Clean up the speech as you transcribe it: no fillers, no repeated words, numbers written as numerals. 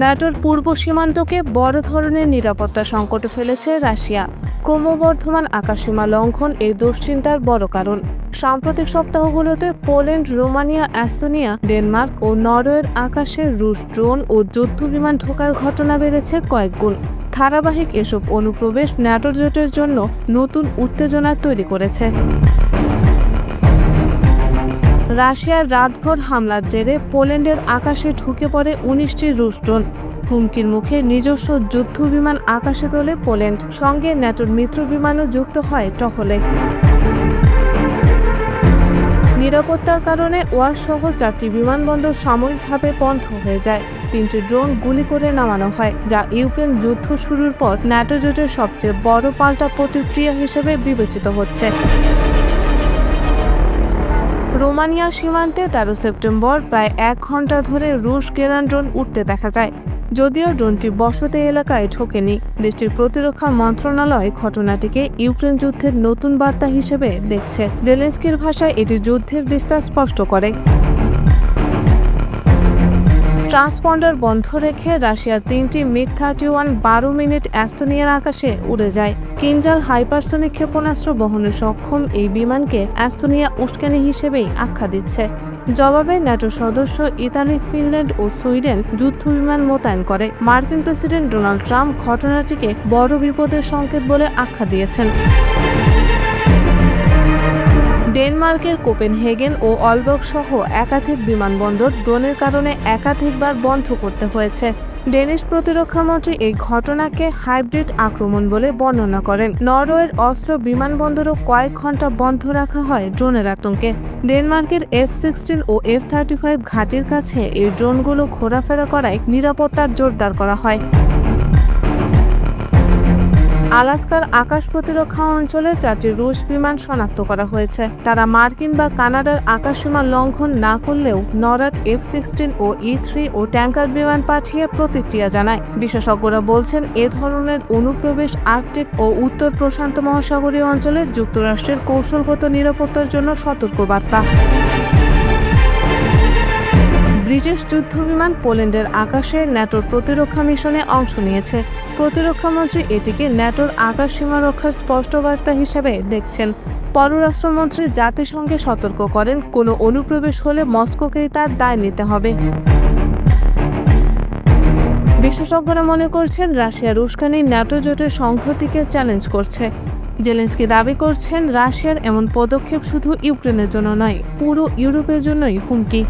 ন্যাটোর পূর্ব সীমান্তকে বড় ধরনের নিরাপত্তা সংকটে ফেলেছে রাশিয়া। ক্রমবর্ধমান আকাশসীমা লঙ্ঘন এই দুশ্চিন্তার বড় কারণ। সাম্প্রতিক সপ্তাহগুলোতে পোল্যান্ড, রোমানিয়া, এস্তোনিয়া, ডেনমার্ক ও নরওয়ের আকাশে রুশ ড্রোন ও যুদ্ধবিমান ঢোকার ঘটনা বেড়েছে কয়েকগুণ। ধারাবাহিক এসব অনুপ্রবেশ ন্যাটো জোটের জন্য নতুন উত্তেজনা তৈরি করেছে। রাশিয়ার রাতভর হামলার জেরে পোল্যান্ডের আকাশে ঢুকে পড়ে 19টি রুশ ড্রোন। হুমকির মুখে নিজস্ব যুদ্ধবিমান আকাশে তোলে পোল্যান্ড, সঙ্গে ন্যাটোর মিত্র বিমানও যুক্ত হয় টহলে। নিরাপত্তার কারণে ওয়ারসহ 4টি বিমানবন্দর সাময়িকভাবে বন্ধ হয়ে যায়। 3টি ড্রোন গুলি করে নামানো হয়, যা ইউক্রেন যুদ্ধ শুরুর পর ন্যাটো জোটের সবচেয়ে বড় পাল্টা প্রতিক্রিয়া হিসেবে বিবেচিত হচ্ছে। রোমানিয়া সীমান্তে 13 সেপ্টেম্বর প্রায় 1 ঘন্টা ধরে রুশ গেরান ড্রোন উঠতে দেখা যায়। যদিও ড্রোনটি বসতি এলাকায় ঢোকেনি, দেশটির প্রতিরক্ষা মন্ত্রণালয় ঘটনাটিকে ইউক্রেন যুদ্ধের নতুন বার্তা হিসেবে দেখছে। জেলেনস্কির ভাষায় এটি যুদ্ধের বিস্তার স্পষ্ট করে। ট্রান্সপন্ডার বন্ধ রেখে রাশিয়ার 3টি মিগ-31 12 মিনিট এস্তোনিয়ার আকাশে উড়ে যায়। কিনজাল হাইপারসনিক ক্ষেপণাস্ত্র বহনে সক্ষম এই বিমানকে এস্তোনিয়া উস্কানি হিসেবেই আখ্যা দিচ্ছে। জবাবে ন্যাটো সদস্য ইতালি, ফিনল্যান্ড ও সুইডেন যুদ্ধবিমান মোতায়েন করে। মার্কিন প্রেসিডেন্ট ডোনাল্ড ট্রাম্প ঘটনাটিকে বড় বিপদের সংকেত বলে আখ্যা দিয়েছেন। ডেনমার্কের কোপেনহেগেন ও অলবর্গ সহ একাধিক বিমানবন্দর ড্রোনের কারণে একাধিকবার বন্ধ করতে হয়েছে। ডেনিশ প্রতিরক্ষামন্ত্রী এই ঘটনাকে হাইব্রিড আক্রমণ বলে বর্ণনা করেন। নরওয়ের অস্লো বিমানবন্দরও কয়েক ঘন্টা বন্ধ রাখা হয় ড্রোনের আতঙ্কে। ডেনমার্কের F-16 ও F-35 ঘাঁটির কাছে এই ড্রোনগুলো ঘোরাফেরা করায় নিরাপত্তার জোরদার করা হয়। আলাস্কার আকাশ প্রতিরক্ষা অঞ্চলে 4টি রুশ বিমান শনাক্ত করা হয়েছে। তারা মার্কিন বা কানাডার আকাশসীমা লঙ্ঘন না করলেও নরওয়ের F-16 ও E-3 ও ট্যাঙ্কার বিমান পাঠিয়ে প্রতিক্রিয়া জানায়। বিশেষজ্ঞরা বলছেন, এ ধরনের অনুপ্রবেশ আর্কটিক ও উত্তর প্রশান্ত মহাসাগরীয় অঞ্চলে যুক্তরাষ্ট্রের কৌশলগত নিরাপত্তার জন্য সতর্কবার্তা। ব্রিটিশ যুদ্ধবিমান পোল্যান্ডের আকাশে ন্যাটোর প্রতিরক্ষা মিশনে অংশ নিয়েছে। প্রতিরক্ষামন্ত্রী এটিকে ন্যাটোর আকাশ সীমা রক্ষার স্পষ্ট বার্তা হিসেবে দেখছেন। পররাষ্ট্রমন্ত্রী জাতিসংঘে সতর্ক করেন, কোনো অনুপ্রবেশ হলে মস্কোকেই তার দায় নিতে হবে। বিশেষজ্ঞরা মনে করছেন, রাশিয়ার উস্কানি ন্যাটো জোটের সংহতিকে চ্যালেঞ্জ করছে। জেলেনস্কি দাবি করছেন, রাশিয়ার এমন পদক্ষেপ শুধু ইউক্রেনের জন্য নয়, পুরো ইউরোপের জন্যই হুমকি।